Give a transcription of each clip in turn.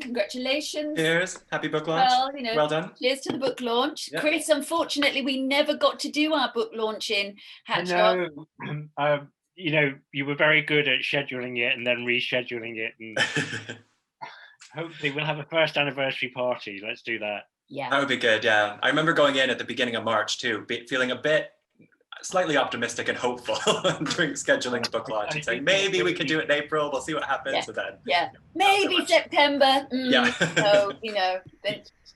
Ian, congratulations. Cheers. Happy book launch. Well, well done. Cheers to the book launch. Yep. Chris, unfortunately, we never got to do our book launch in Hatchard. No, you were very good at scheduling it and then rescheduling it. And hopefully we'll have a first anniversary party. Let's do that. Yeah. That would be good, yeah. I remember going in at the beginning of March too, feeling a bit slightly optimistic and hopeful during scheduling the book launch and saying maybe we could do it in April, we'll see what happens. Yeah. Maybe September. Yeah. So,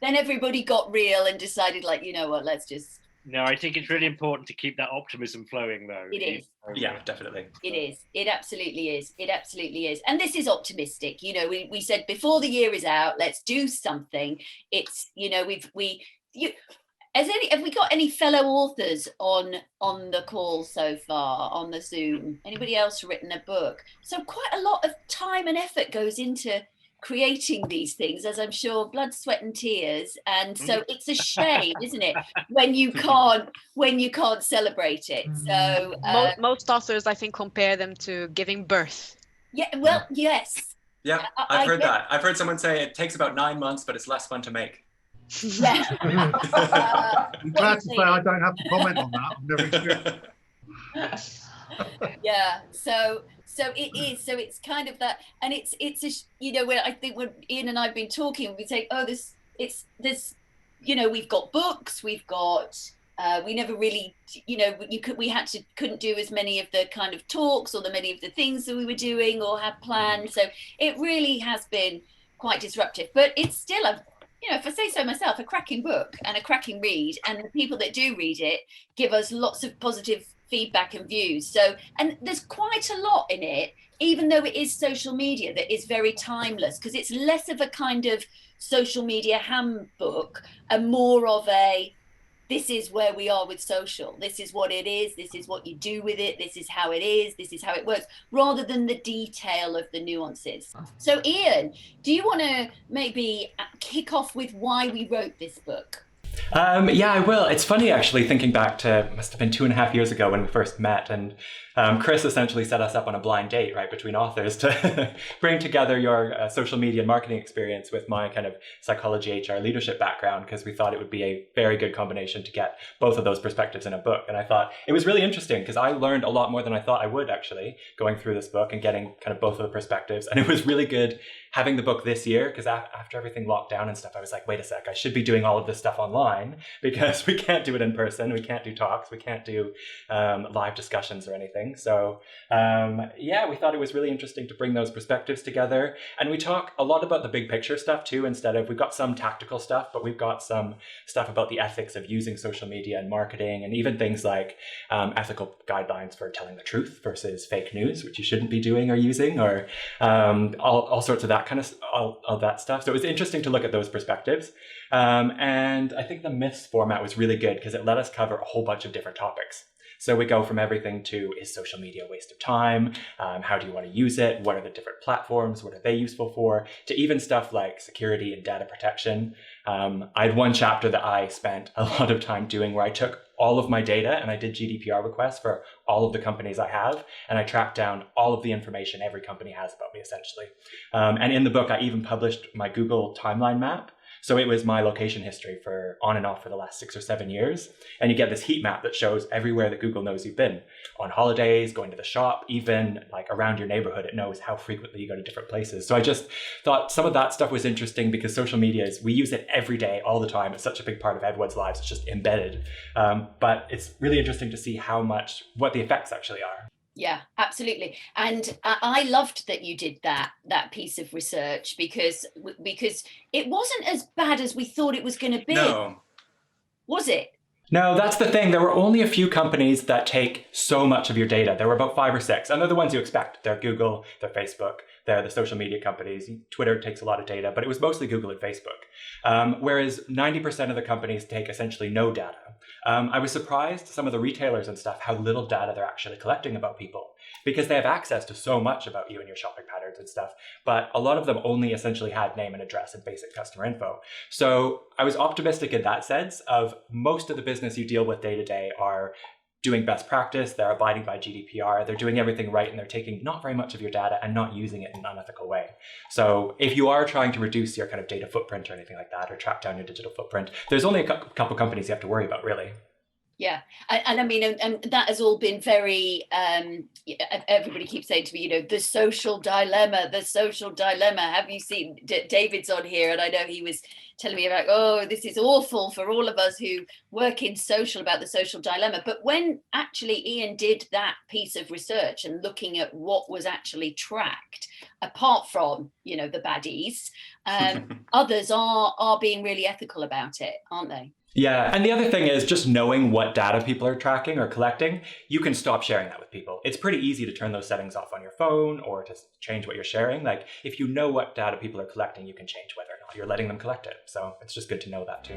then everybody got real and decided, like, you know what, let's just. No, I think it's really important to keep that optimism flowing, though. It is. Yeah, definitely. It is. It absolutely is. It absolutely is. And this is optimistic. We said before the year is out, let's do something. It's, have we got any fellow authors on the call so far, on the Zoom? Anybody else written a book? So quite a lot of time and effort goes into creating these things, as I'm sure, blood, sweat and tears. And so it's a shame, isn't it, when you can't celebrate it. So most authors, I think, compare them to giving birth. Yeah, well, yes. Yeah, I've heard that. I've heard someone say it takes about 9 months, but it's less fun to make. Yeah. I'm glad to say I don't have to comment on that. I've never experienced. Yeah. So it is. So it's kind of that, and it's when I think when Ian and I've been talking, we say, oh, there's we've got books, we've got. We never really, couldn't do as many of the kind of talks or many of the things that we were doing or had planned. So it really has been quite disruptive, but it's still if I say so myself, a cracking book and a cracking read, and the people that do read it give us lots of positive feedback and views. So, and there's quite a lot in it, even though it is social media, that is very timeless, because it's less of a kind of social media handbook and more of this is where we are with social. This is what it is. This is what you do with it. This is how it is. This is how it works, rather than the detail of the nuances. So, Ian, do you want to maybe kick off with why we wrote this book? Yeah, I will. It's funny, actually, thinking back to, must have been 2.5 years ago when we first met, and Chris essentially set us up on a blind date, right, between authors to bring together your social media and marketing experience with my kind of psychology, HR, leadership background, because we thought it would be a very good combination to get both of those perspectives in a book. And I thought it was really interesting because I learned a lot more than I thought I would, actually, going through this book and getting kind of both of the perspectives. And it was really good having the book this year, because after everything locked down and stuff, I was like, wait a sec, I should be doing all of this stuff online because we can't do it in person. We can't do talks. We can't do live discussions or anything. So we thought it was really interesting to bring those perspectives together. And we talk a lot about the big picture stuff too, we've got some tactical stuff, but we've got some stuff about the ethics of using social media and marketing, and even things like ethical guidelines for telling the truth versus fake news, which you shouldn't be doing or using, or all sorts of that kind of all that stuff. So it was interesting to look at those perspectives. And I think the myths format was really good because it let us cover a whole bunch of different topics. So we go from everything to, is social media a waste of time? How do you want to use it? What are the different platforms? What are they useful for? To even stuff like security and data protection. I had one chapter that I spent a lot of time doing where I took all of my data and I did GDPR requests for all of the companies I have. And I tracked down all of the information every company has about me, essentially. And in the book, I even published my Google timeline map. So it was my location history for on and off for the last 6 or 7 years. And you get this heat map that shows everywhere that Google knows you've been. On holidays, going to the shop, even like around your neighborhood, it knows how frequently you go to different places. So I just thought some of that stuff was interesting because social media we use it every day, all the time. It's such a big part of everyone's lives. It's just embedded. But it's really interesting to see what the effects actually are. Yeah, absolutely. And I loved that you did that piece of research because it wasn't as bad as we thought it was going to be. No. Was it? No, that's the thing. There were only a few companies that take so much of your data. There were about 5 or 6, and they're the ones you expect. They're Google, they're Facebook, they're the social media companies. Twitter takes a lot of data, but it was mostly Google and Facebook. Whereas 90% of the companies take essentially no data. I was surprised, some of the retailers and stuff, how little data they're actually collecting about people, because they have access to so much about you and your shopping patterns and stuff. But a lot of them only essentially had name and address and basic customer info. So I was optimistic in that sense of most of the business you deal with day to day are doing best practice, they're abiding by GDPR, they're doing everything right, and they're taking not very much of your data and not using it in an unethical way. So if you are trying to reduce your kind of data footprint or anything like that, or track down your digital footprint, there's only a couple companies you have to worry about, really. Yeah, and I mean, and that has all been very, everybody keeps saying to me, you know, the social dilemma, the social dilemma. Have you seen, David's on here, and I know he was telling me about, oh, this is awful for all of us who work in social, about the social dilemma. But when actually Ian did that piece of research and looking at what was actually tracked, apart from, you know, the baddies, others are being really ethical about it, aren't they? Yeah, and the other thing is just knowing what data people are tracking or collecting, you can stop sharing that with people. It's pretty easy to turn those settings off on your phone or to change what you're sharing. Like, if you know what data people are collecting, you can change whether or not you're letting them collect it. So it's just good to know that too.